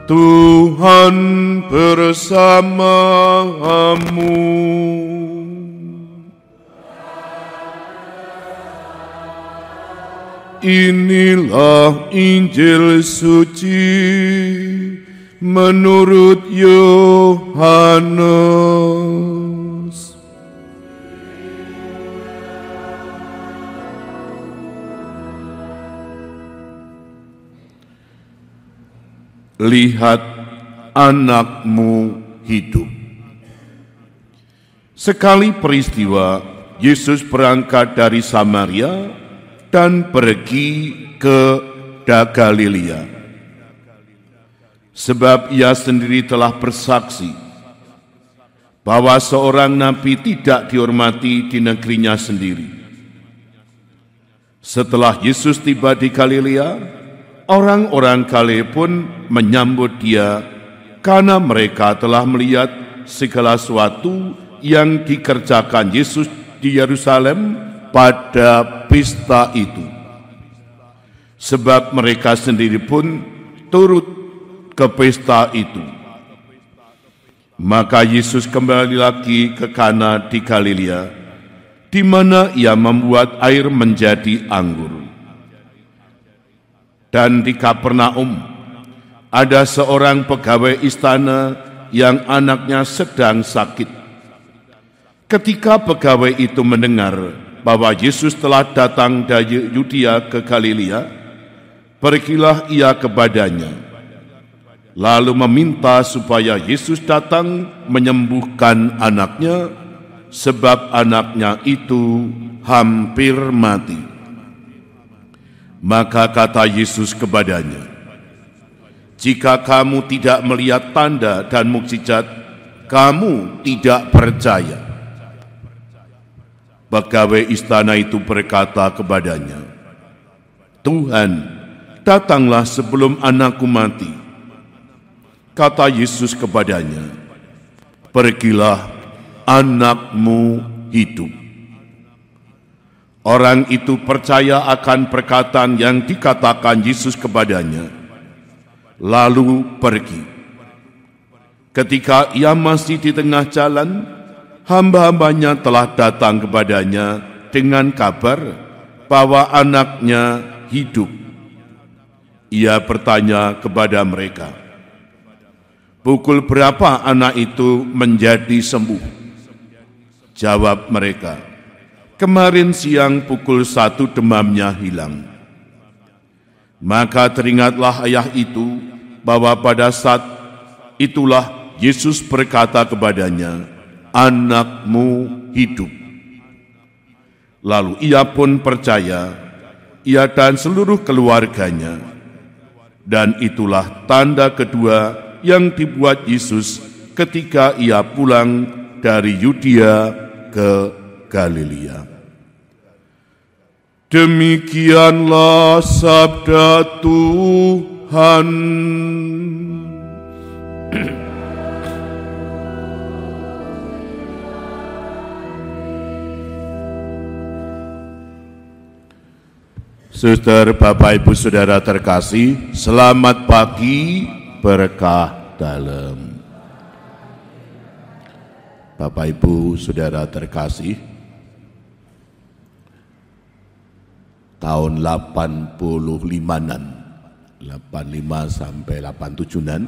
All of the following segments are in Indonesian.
Tuhan bersamamu. Inilah Injil suci menurut Yohanes. Lihat, anakmu hidup. Sekali peristiwa, Yesus berangkat dari Samaria dan pergi ke Galilea. Sebab ia sendiri telah bersaksi bahwa seorang nabi tidak dihormati di negerinya sendiri. Setelah Yesus tiba di Galilea, orang-orang Galilea pun menyambut dia karena mereka telah melihat segala sesuatu yang dikerjakan Yesus di Yerusalem pada pesta itu. Sebab mereka sendiri pun turut ke pesta itu. Maka Yesus kembali lagi ke Kana di Galilea, di mana ia membuat air menjadi anggur. Dan di Kapernaum ada seorang pegawai istana yang anaknya sedang sakit. Ketika pegawai itu mendengar bahwa Yesus telah datang dari Yudea ke Galilea, pergilah ia kepadanya, lalu meminta supaya Yesus datang menyembuhkan anaknya, sebab anaknya itu hampir mati. Maka kata Yesus kepadanya, "Jika kamu tidak melihat tanda dan mukjizat, kamu tidak percaya." Pegawai istana itu berkata kepadanya, "Tuhan, datanglah sebelum anakku mati." Kata Yesus kepadanya, "Pergilah, anakmu hidup." Orang itu percaya akan perkataan yang dikatakan Yesus kepadanya, lalu pergi. Ketika ia masih di tengah jalan, hamba-hambanya telah datang kepadanya dengan kabar bahwa anaknya hidup. Ia bertanya kepada mereka, "Pukul berapa anak itu menjadi sembuh?" Jawab mereka, "Kemarin siang pukul 1 demamnya hilang." Maka teringatlah ayah itu bahwa pada saat itulah Yesus berkata kepadanya, "Anakmu hidup." Lalu ia pun percaya, ia dan seluruh keluarganya. Dan itulah tanda kedua yang dibuat Yesus ketika ia pulang dari Yudea ke Galilea. Demikianlah sabda Tuhan. Saudara, Bapak, Ibu, Saudara terkasih, selamat pagi, berkah dalam. Bapak, Ibu, Saudara terkasih, tahun 85-an, 85 sampai 87-an,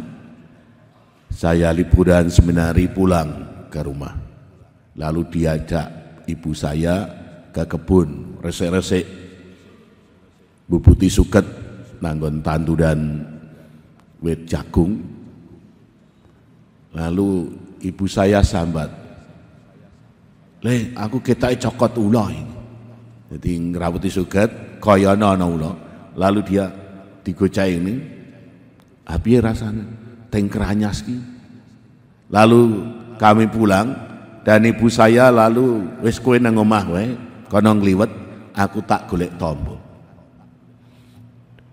saya liburan seminari pulang ke rumah. Lalu diajak ibu saya ke kebun, resik-resik, bubuti suket, nanggon tanduran wit jagung. Lalu ibu saya sambat, "Le, aku ketai cokot ulo ini." Jadi ngerawati suket, kaya ana ulo. Lalu dia digocai ini, "Piye rasanya?" "Teng keranyas ki." Lalu kami pulang dan ibu saya lalu, "Wis kowe nang omah wae, kono ngliwet, aku tak golek tombo."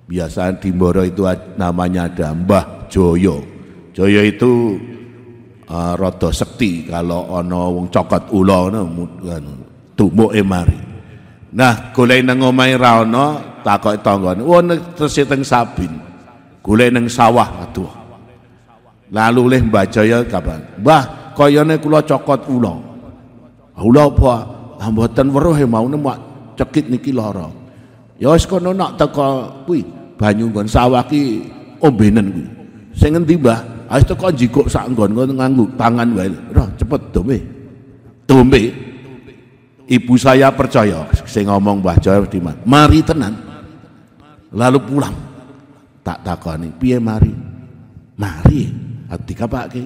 Biasa di Mboro itu namanya ada Mbah Joyo. Joyo itu rada sekti, kalau ana wong cokot ula tumbuke mari. Nah, golek nang omahe ra ana, takoki tanggane, "Oh, terus teng Sabin." Golek nang sawah, aduh. Lalu leh Mbah Jaya kapan? Mbah, kayane kula cokot ula. Ula apa? Ah mboten weruh mau mak cekit niki lara. Ya wis kono nak teko kuwi banyu nggon sawah ki ombenen kuwi. Sing ngendi Mbah? Wis teko njikuk sak nggon nganggo tangan wae. Roh cepet dombe. Dombe. Ibu saya percaya sing ngomong Mbah Jaya Diman. Mari tenan. Lalu pulang. Tak takoni, piye mari? Mari. Dikapake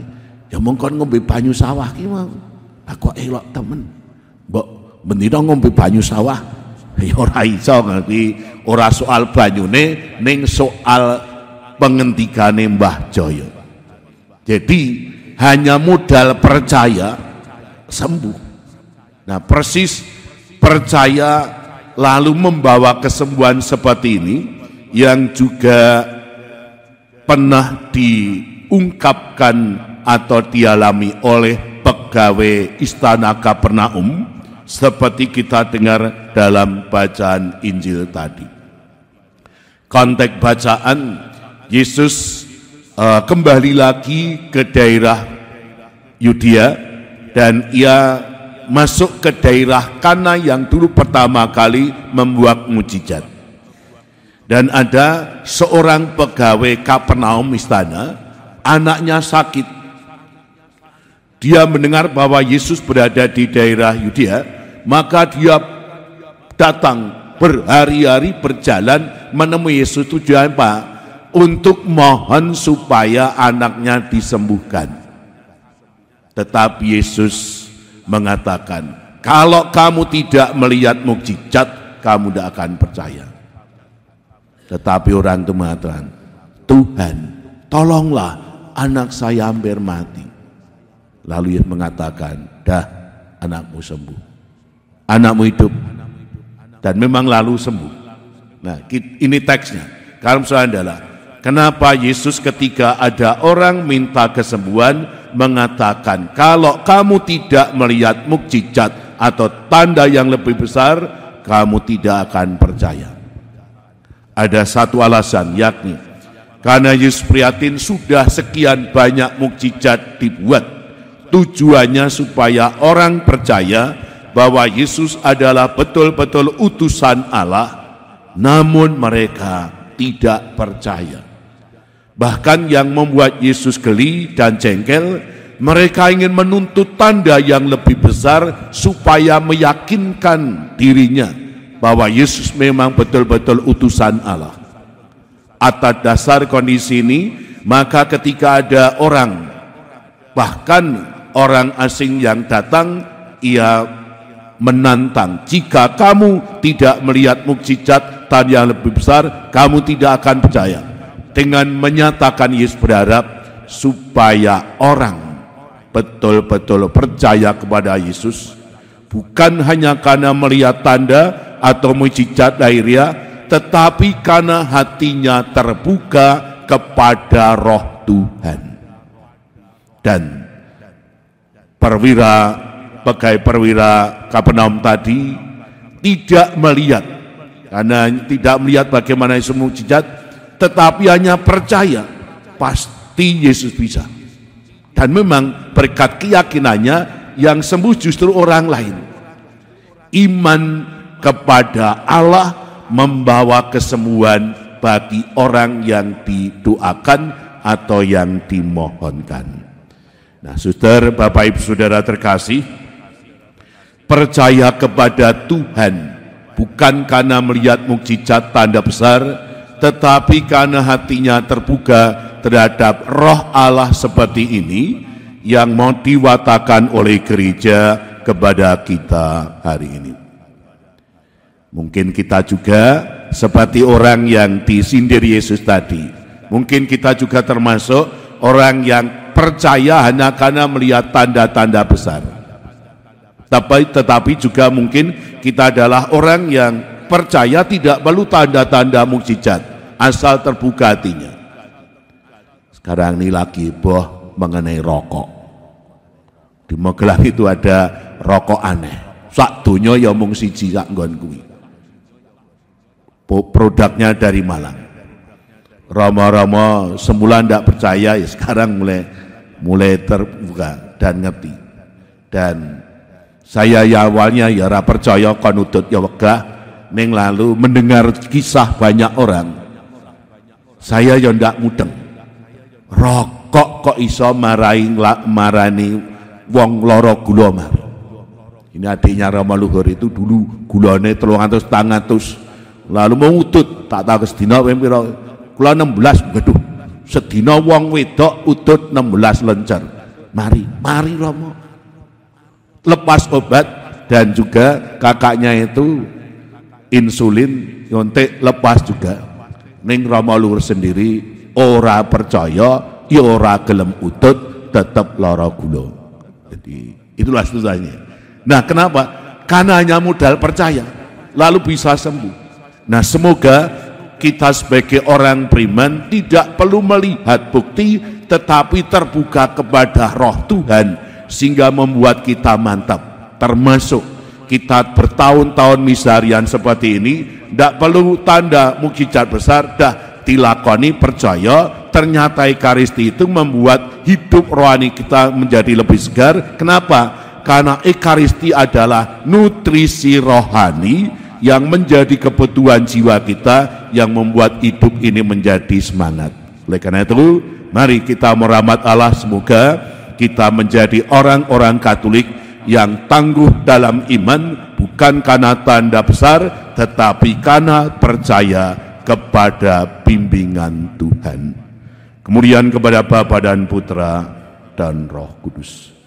ya mongkon ngombe banyu sawah ki mau. Aku elok temen. Mbok mendina ngombe banyu sawah. Ya ora iso kuwi ora soal banyune ning soal pengendikane Mbah Jaya. Jadi hanya modal percaya sembuh. Nah, persis percaya lalu membawa kesembuhan seperti ini yang juga pernah diungkapkan atau dialami oleh pegawai Istana Kapernaum seperti kita dengar dalam bacaan Injil tadi. Konteks bacaan, Yesus kembali lagi ke daerah Yudea dan ia masuk ke daerah Kana yang dulu pertama kali membuat mujizat. Dan ada seorang pegawai Kapernaum istana, anaknya sakit. Dia mendengar bahwa Yesus berada di daerah Yudea, maka dia datang berhari-hari berjalan menemui Yesus. Tujuan apa? Untuk mohon supaya anaknya disembuhkan. Tetapi Yesus mengatakan, kalau kamu tidak melihat mukjizat, kamu tidak akan percaya. Tetapi orang itu mengatakan, Tuhan, tolonglah anak saya hampir mati. Lalu Yesus mengatakan, dah anakmu sembuh, anakmu hidup, dan memang lalu sembuh. Nah, ini teksnya. Kalau misalnya adalah, kenapa Yesus ketika ada orang minta kesembuhan mengatakan, kalau kamu tidak melihat mukjizat atau tanda yang lebih besar, kamu tidak akan percaya. Ada satu alasan, yakni karena Yesus prihatin sudah sekian banyak mukjizat dibuat, tujuannya supaya orang percaya bahwa Yesus adalah betul-betul utusan Allah, namun mereka tidak percaya. Bahkan yang membuat Yesus geli dan jengkel, mereka ingin menuntut tanda yang lebih besar supaya meyakinkan dirinya bahwa Yesus memang betul-betul utusan Allah. Atas dasar kondisi ini, maka ketika ada orang, bahkan orang asing yang datang, ia menantang, jika kamu tidak melihat mukjizat tanda yang lebih besar, kamu tidak akan percaya. Dengan menyatakan Yesus berharap supaya orang betul-betul percaya kepada Yesus, bukan hanya karena melihat tanda atau mukjizat lahiriah, tetapi karena hatinya terbuka kepada Roh Tuhan. Dan pegawai perwira Kapernaum tadi tidak melihat, karena tidak melihat bagaimana Yesus mukjizat, tetapi hanya percaya pasti Yesus bisa. Dan memang berkat keyakinannya yang sembuh justru orang lain. Iman kepada Allah membawa kesembuhan bagi orang yang didoakan atau yang dimohonkan. Nah, saudara, Bapak Ibu Saudara terkasih, percaya kepada Tuhan bukan karena melihat mukjizat tanda besar, tetapi karena hatinya terbuka terhadap Roh Allah seperti ini yang mau diwatakan oleh gereja kepada kita hari ini. Mungkin kita juga seperti orang yang disindir Yesus tadi. Mungkin kita juga termasuk orang yang percaya hanya karena melihat tanda-tanda besar. Tetapi juga mungkin kita adalah orang yang percaya tidak perlu tanda-tanda mukjizat, asal terbuka hatinya. Sekarang ini lagi mengenai rokok. Di Magelang itu ada rokok aneh. Sak donya ya mung siji sak nggon kuwi. Produknya dari Malang. Rama-rama semula ndak percaya, ya sekarang mulai mulai terbuka dan ngerti. Dan saya ya awalnya ya ora percaya kon udut ya wegah, ning lalu mendengar kisah banyak orang, saya ya ndak mudeng. Rokok kok iso marani wong lara gula mar. Ini adiknya Rama Luhur itu dulu gulane 300-400, lalu mau udut tak tahu sedina pira, kula 16, waduh sedina wong wedok udut 16 lencer. Mari Rama. Lepas obat dan juga kakaknya itu insulin nyontek lepas juga. Ning Rama Luhur sendiri ora percaya, ya ora gelem udut, tetap lara gula. Jadi itulah susahnya. Nah, kenapa? Karena hanya modal percaya, lalu bisa sembuh. Nah, semoga kita sebagai orang beriman tidak perlu melihat bukti, tetapi terbuka kepada roh Tuhan, sehingga membuat kita mantap. Termasuk kita bertahun-tahun misarian seperti ini, tidak perlu tanda mukjizat besar, dah dilakoni percaya, ternyata Ekaristi itu membuat hidup rohani kita menjadi lebih segar. Kenapa? Karena Ekaristi adalah nutrisi rohani yang menjadi kebutuhan jiwa kita, yang membuat hidup ini menjadi semangat. Oleh karena itu, mari kita merahmat Allah, semoga kita menjadi orang-orang Katolik yang tangguh dalam iman, bukan karena tanda besar, tetapi karena percaya kepada bimbingan Tuhan. Kemudian kepada Bapa dan Putra dan Roh Kudus.